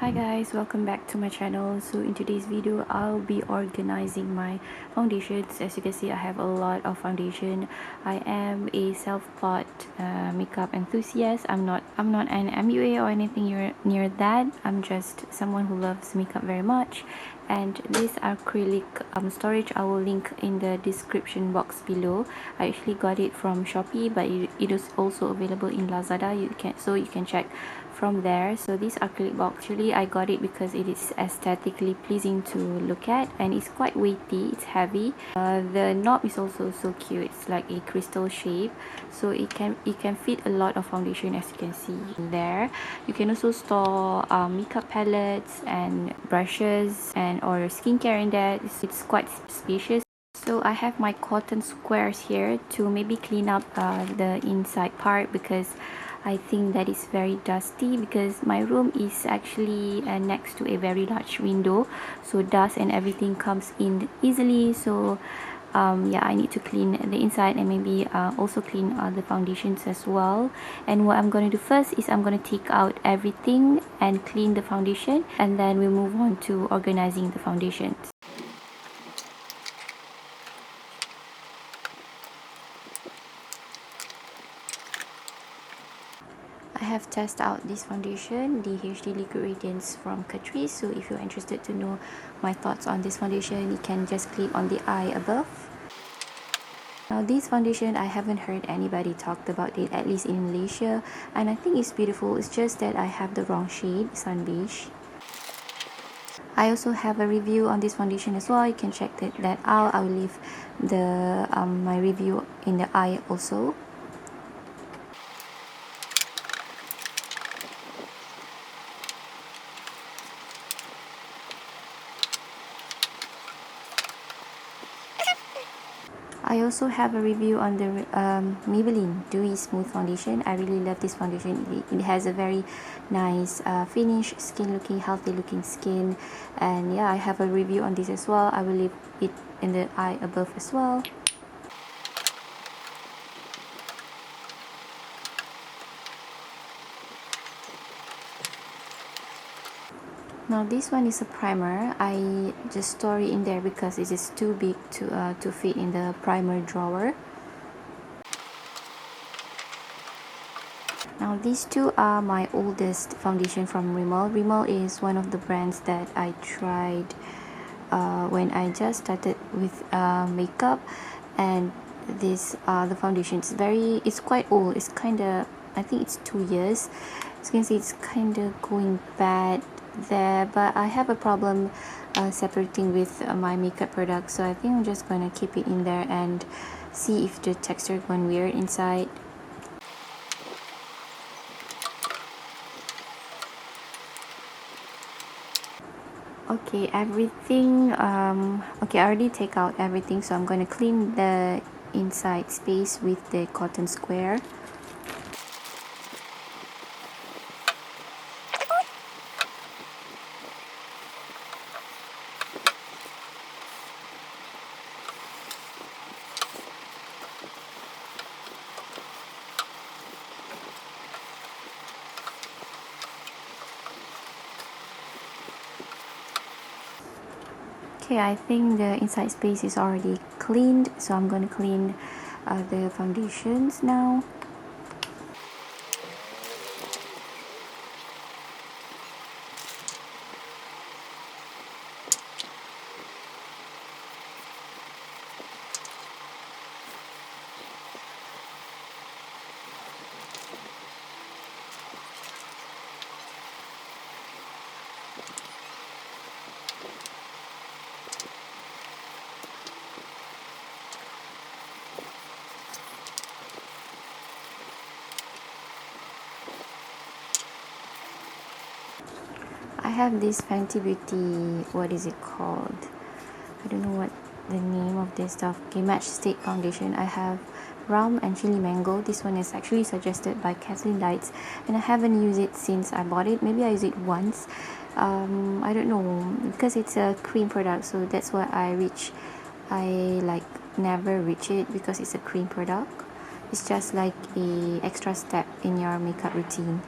Hi guys, welcome back to my channel. So in today's video I'll be organizing my foundations. As you can see, I have a lot of foundation. I am a self-taught makeup enthusiast. I'm not an MUA or anything near that. I'm just someone who loves makeup very much. And this acrylic storage I will link in the description box below. I actually got it from Shopee, but it is also available in Lazada. You can check from there. So this acrylic box, actually I got it because it is aesthetically pleasing to look at, and it's quite weighty, it's heavy. The knob is also so cute. It's like a crystal shape, so it can fit a lot of foundation, as you can see there. You can also store makeup palettes and brushes and or skincare in that. It's quite spacious. So I have my cotton squares here to maybe clean up the inside part, because I think that is very dusty, because my room is actually next to a very large window, so dust and everything comes in easily. So yeah, I need to clean the inside and maybe also clean the foundations as well. And what I'm going to do first is I'm going to take out everything and clean the foundation, and then we'll move on to organizing the foundations. I have tested out this foundation, the HD Liquid Radiance from Catrice. So if you're interested to know my thoughts on this foundation, you can just click on the eye above. Now this foundation, I haven't heard anybody talk about it, at least in Malaysia, and I think it's beautiful. It's just that I have the wrong shade, sun beige. I also have a review on this foundation as well. You can check that out. I will leave the my review in the eye also. I also have a review on the Maybelline Dewy Smooth Foundation. I really love this foundation. It has a very nice finish, skin looking, healthy looking skin. And yeah, I have a review on this as well. I will leave it in the eye above as well. Now this one is a primer. I just store it in there because it is too big to fit in the primer drawer. Now these two are my oldest foundation from Rimmel. Rimmel is one of the brands that I tried when I just started with makeup, and this the foundation is it's quite old. It's kind of, I think it's 2 years. As you can see, it's kind of going bad there, but I have a problem separating with my makeup products, so I think I'm just gonna keep it in there and see if the texture gone weird inside. Okay, everything okay, I already take out everything, so I'm going to clean the inside space with the cotton square. Okay, I think the inside space is already cleaned, so I'm going to clean the foundations now. I have this Fenty Beauty, what is it called? I don't know what the name of this stuff. Okay, Match Stick Foundation. I have Rum and Chili Mango. This one is actually suggested by Kathleen Lights, and I haven't used it since I bought it. Maybe I used it once. I don't know, because it's a cream product, so that's why I like never reach it, because it's a cream product. It's just like a extra step in your makeup routine.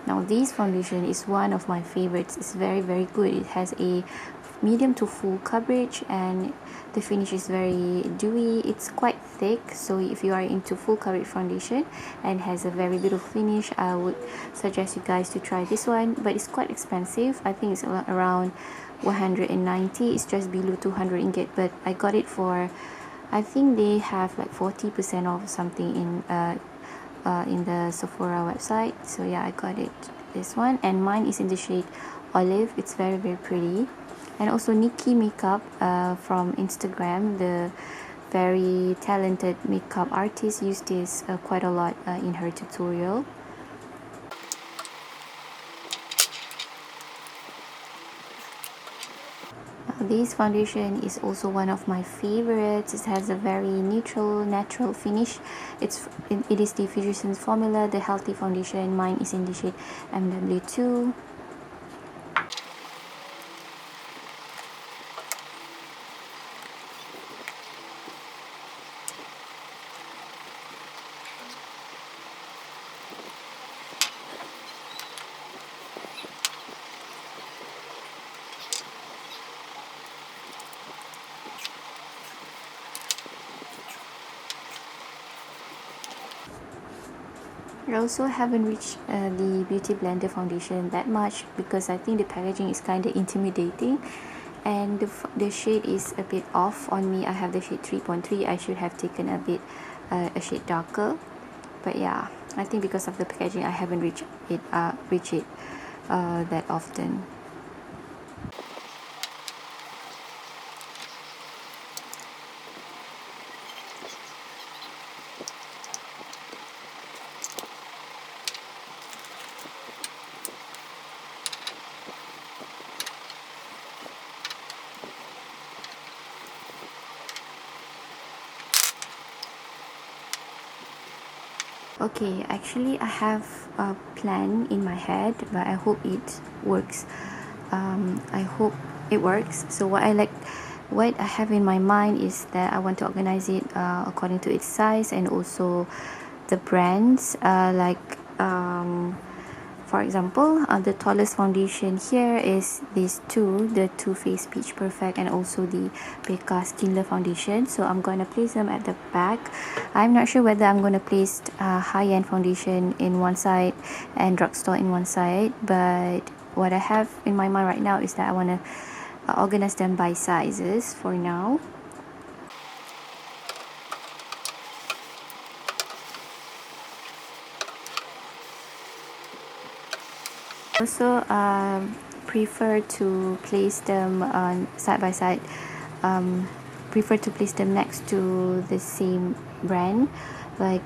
Now this foundation is one of my favorites. It's very good. It has a medium to full coverage and the finish is very dewy. It's quite thick, so if you are into full coverage foundation and has a very little finish, I would suggest you guys to try this one. But it's quite expensive. I think it's around 190. It's just below 200 ringgit, but I got it for, I think they have like 40% off something in the Sephora website. So yeah, I got it, this one, and mine is in the shade olive. It's very pretty. And also Nikki Makeup from Instagram, the very talented makeup artist, used this quite a lot in her tutorial. This foundation is also one of my favorites. It has a very neutral, natural finish. It is the Fusion formula, the healthy foundation. Mine is in the shade MW2. I also haven't reached the Beauty Blender foundation that much because I think the packaging is kind of intimidating and the shade is a bit off on me. I have the shade 3.3. I should have taken a bit a shade darker, but yeah, I think because of the packaging I haven't reached it that often. Okay, actually I have a plan in my head, but I hope it works. I hope it works. So what I have in my mind is that I want to organize it according to its size and also the brands, for example, the tallest foundation here is these two, the Too Faced Peach Perfect and also the Becca Skinless foundation. So I'm going to place them at the back. I'm not sure whether I'm going to place high-end foundation in one side and drugstore in one side, but what I have in my mind right now is that I want to organize them by sizes for now. Also prefer to place them side by side. Prefer to place them next to the same brand, like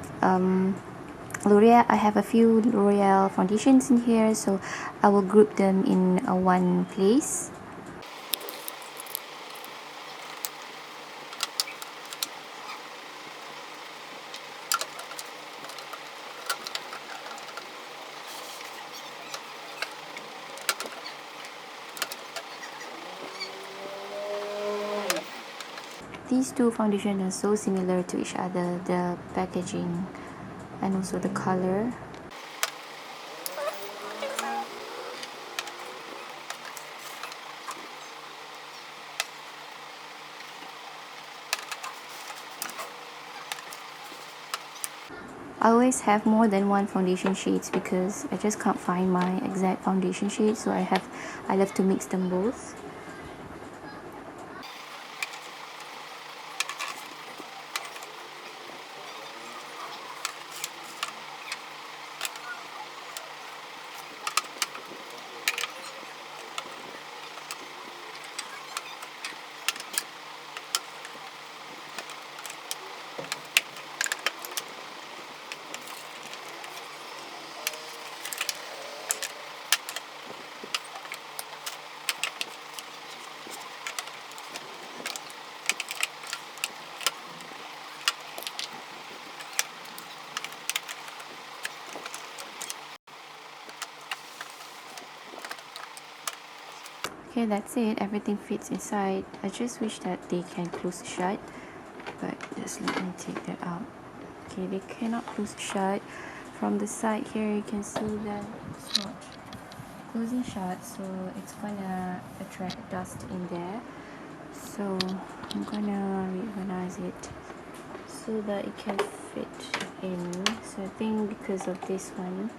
L'Oreal. I have a few L'Oreal foundations in here, so I will group them in one place. These two foundations are so similar to each other, the packaging and also the color. I always have more than one foundation shades because I just can't find my exact foundation shade, so I love to mix them both. Okay, that's it. Everything fits inside. I just wish that they can close shut, but just let me take that out. Okay, they cannot close shut from the side here you can see that it's not closing shut, so it's gonna attract dust in there. So I'm gonna reorganize it so that it can fit in. So I think because of this one,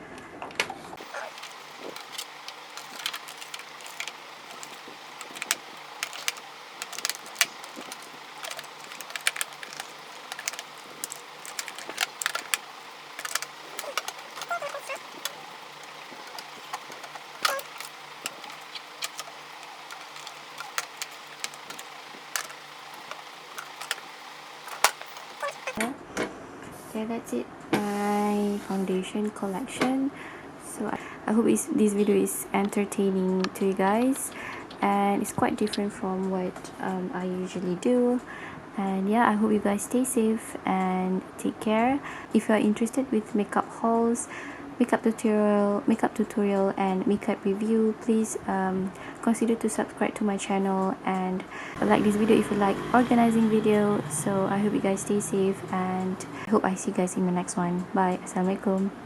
okay, that's it, my foundation collection. So I hope this video is entertaining to you guys, and it's quite different from what I usually do. And yeah, I hope you guys stay safe and take care. If you are interested with makeup hauls, makeup tutorial and makeup review, please consider to subscribe to my channel and like this video if you like organizing video. So I hope you guys stay safe, and I hope I see you guys in the next one. Bye. Assalamualaikum.